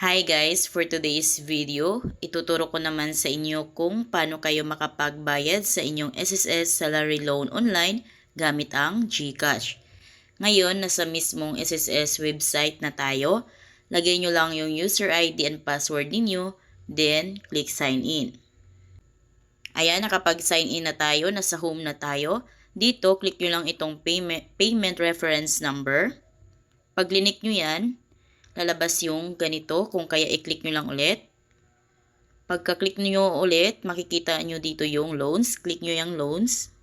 Hi guys! For today's video, ituturo ko naman sa inyo kung paano kayo makapagbayad sa inyong SSS Salary Loan online gamit ang GCash. Ngayon, nasa mismong SSS website na tayo. Lagay nyo lang yung user ID and password ninyo, then click sign in. Ayan, nakapag-sign in na tayo, nasa home na tayo. Dito, click nyo lang itong payment reference number. Pag linik nyo yan, lalabas yung ganito, kung kaya i-click nyo lang ulit. Pagka-click nyo ulit, makikita nyo dito yung loans. Click nyo yung loans.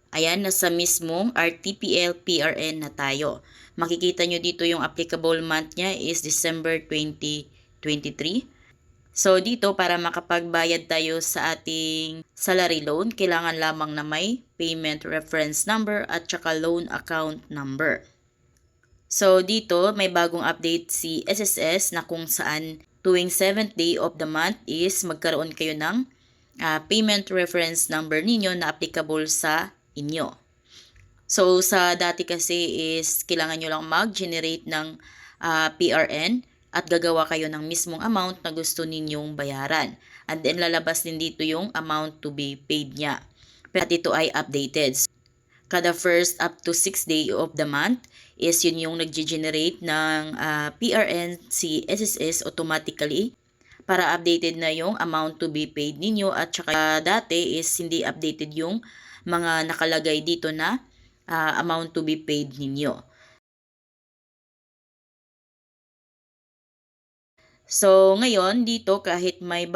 Ayan, nasa mismong RTPL PRN na tayo. Makikita nyo dito yung applicable month niya is December 2023. So, dito para makapagbayad tayo sa ating salary loan, kailangan lamang na may payment reference number at saka loan account number. So, dito may bagong update si SSS na kung saan tuwing 7th day of the month is magkaroon kayo ng payment reference number ninyo na applicable sa inyo. So, sa dati kasi is kailangan nyo lang mag-generate ng PRN at gagawa kayo ng mismong amount na gusto ninyong bayaran. And then lalabas din dito yung amount to be paid niya. Pero ito ay updated. Kada first up to 6th day of the month is yun yung nag-generate ng PRN si SSS automatically para updated na yung amount to be paid ninyo at saka dati is hindi updated yung mga nakalagay dito na amount to be paid ninyo. So, ngayon dito kahit may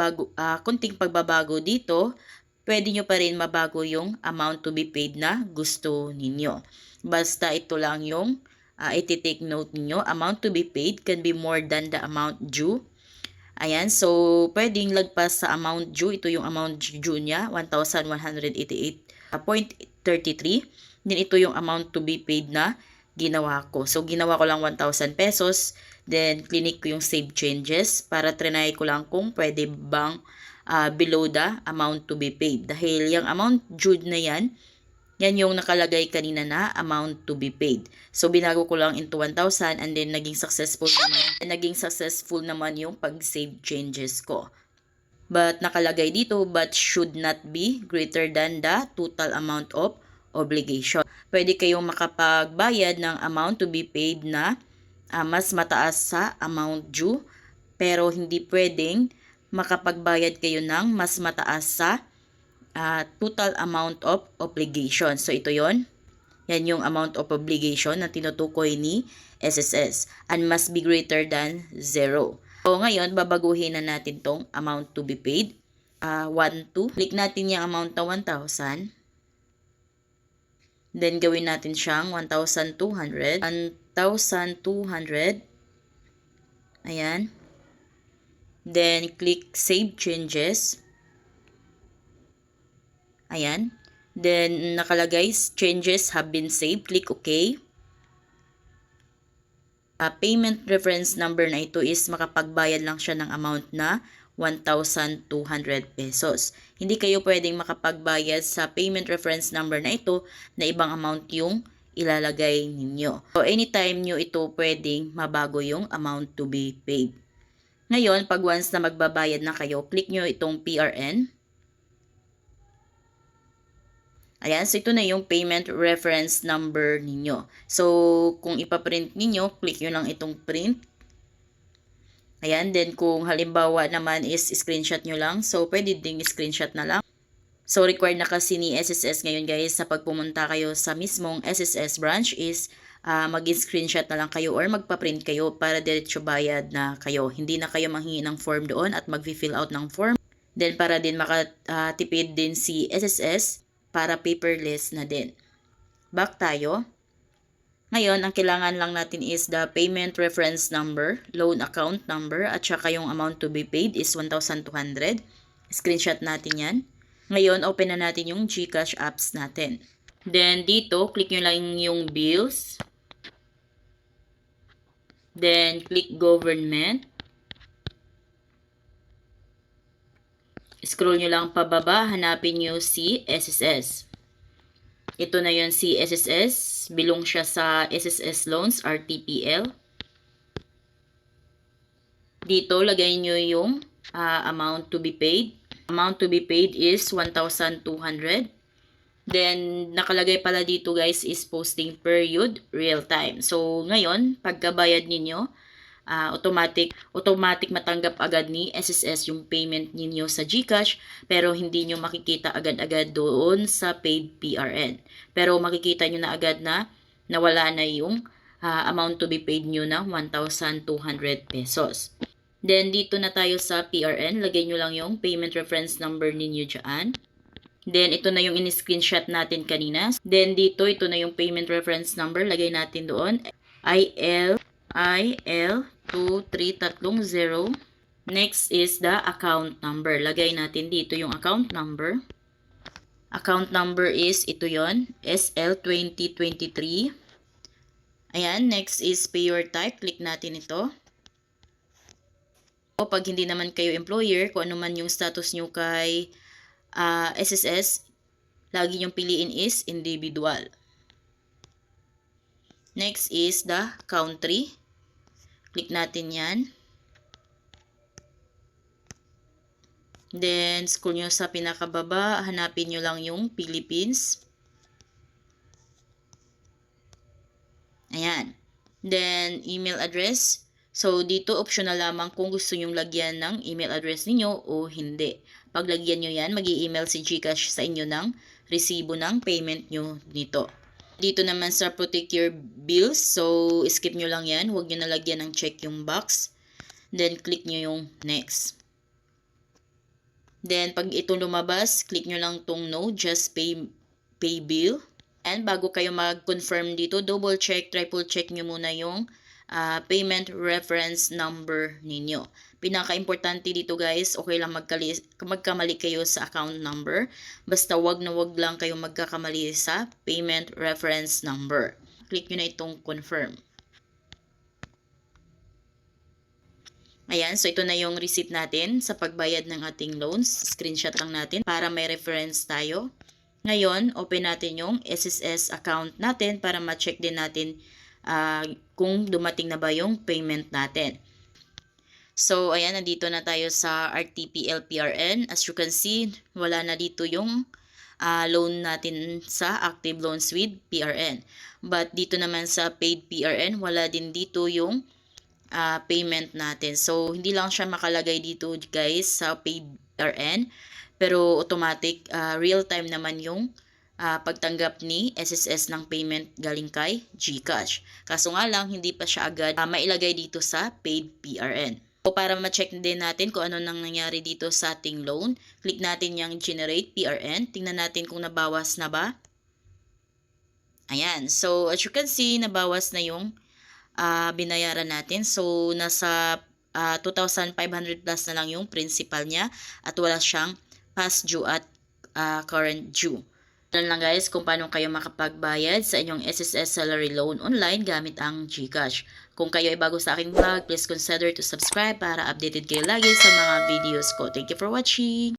kunting pagbabago dito, pwede nyo pa rin mabago yung amount to be paid na gusto ninyo. Basta ito lang yung iti-take note ninyo. Amount to be paid can be more than the amount due. Ayan, so pwedeng lagpas sa amount due. Ito yung amount due niya, 1,188.33. Then ito yung amount to be paid na ginawa ko. So, ginawa ko lang 1,000 pesos. Then, clinic ko yung save changes para trinay ko lang kung pwede bang below the amount to be paid. Dahil yung amount due na yan yung nakalagay kanina na amount to be paid. So, binago ko lang into 1,000 and then naging successful naman yung pag-save changes ko. But nakalagay dito, but should not be greater than the total amount of obligation. Pwede kayong makapagbayad ng amount to be paid na mas mataas sa amount due, pero hindi pwedeng makapagbayad kayo ng mas mataas sa total amount of obligation. So, ito yon. Yan yung amount of obligation na tinutukoy ni SSS and must be greater than 0. So, ngayon, babaguhin na natin tong amount to be paid. 1,2. Click natin yung amount na 1,000. Then, gawin natin siyang 1,200. 1,200. Ayan. Then, click Save Changes. Ayan. Then, nakalagay, changes have been saved. Click OK. Payment reference number na ito is makapagbayad lang siya ng amount na 1,200 pesos. Hindi kayo pwedeng makapagbayad sa payment reference number na ito na ibang amount yung ilalagay ninyo. So, anytime nyo ito pwedeng mabago yung amount to be paid. Ngayon, pag once na magbabayad na kayo, click nyo itong PRN. Ayan, so ito na yung payment reference number ninyo. So, kung ipaprint ninyo, click nyo lang itong print. Ayan, then kung halimbawa naman is screenshot nyo lang, so pwede ding screenshot na lang. So, required na kasi ni SSS ngayon guys, sa pagpumunta kayo sa mismong SSS branch is mag-screenshot na lang kayo or magpa-print kayo para diretso bayad na kayo. Hindi na kayo manghingi ng form doon at mag-fill out ng form. Then, para din makatipid din si SSS para paperless na din. Back tayo. Ngayon, ang kailangan lang natin is the payment reference number, loan account number, at saka yung amount to be paid is 1,200. Screenshot natin yan. Ngayon, open na natin yung GCash apps natin. Then, dito, click nyo lang yung bills. Then, click government. Scroll nyo lang pababa, hanapin nyo si SSS. Ito na yon si SSS. Belong siya sa SSS Loans, RTPL. Dito, lagay nyo yung amount to be paid. Amount to be paid is 1,200. Then, nakalagay pala dito guys is posting period, real time. So, ngayon, pagkabayad ninyo, automatic matanggap agad ni SSS yung payment ninyo sa GCash, pero hindi nyo makikita agad-agad doon sa paid PRN. Pero makikita nyo na agad na nawala na yung amount to be paid nyo na 1,200 pesos. Then, dito na tayo sa PRN. Lagay nyo lang yung payment reference number ninyo dyan. Then, ito na yung in-screenshot natin kanina. Then, dito, ito na yung payment reference number. Lagay natin doon. IL2330. Next is the account number. Lagay natin dito yung account number. Account number is ito yon, SL2023. Ayan, next is payer type. Click natin ito. O pag hindi naman kayo employer, kung ano man yung status nyo kay SSS, lagi nyong piliin is individual. Next is the country. Click natin yan. Then, scroll nyo sa pinakababa. Hanapin nyo lang yung Philippines. Ayan. Then, email address. So, dito optional lamang kung gusto nyong lagyan ng email address ninyo o hindi. Pag lagyan nyo yan, mag-i-email si GCash sa inyo ng resibo ng payment nyo dito. Dito naman sa protect your bills, so skip nyo lang yan. Huwag nyo nalagyan ng check yung box. Then, click nyo yung next. Then, pag ito lumabas, click nyo lang tong no, just pay bill. And bago kayo mag-confirm dito, double check, triple check nyo muna yung payment reference number ninyo. Pinaka-importante dito guys, okay lang magkamali kayo sa account number. Basta wag na wag lang kayo magkakamali sa payment reference number. Click nyo na itong confirm. Ayan, so ito na yung receipt natin sa pagbayad ng ating loans. Screenshot lang natin para may reference tayo. Ngayon, open natin yung SSS account natin para ma-check din natin kung dumating na ba yung payment natin. So, ayan, nandito na tayo sa RTPL-PRN. As you can see, wala na dito yung loan natin sa active loans with PRN. But dito naman sa paid PRN, wala din dito yung payment natin. So, hindi lang siya makalagay dito guys sa paid PRN. Pero automatic, real time naman yung pagtanggap ni SSS ng payment galing kay GCash. Kaso nga lang, hindi pa siya agad mailagay dito sa paid PRN. So, para ma-check din natin kung ano nang nangyari dito sa ating loan, click natin yung generate PRN. Tingnan natin kung nabawas na ba. Ayan. So, as you can see, nabawas na yung binayaran natin. So, nasa 2,500 plus na lang yung principal niya at wala siyang past due at current due. Yan lang guys kung paano kayo makapagbayad sa inyong SSS salary loan online gamit ang GCash. Kung kayo ay bago sa aking vlog, please consider to subscribe para updated kayo lagi sa mga videos ko. Thank you for watching!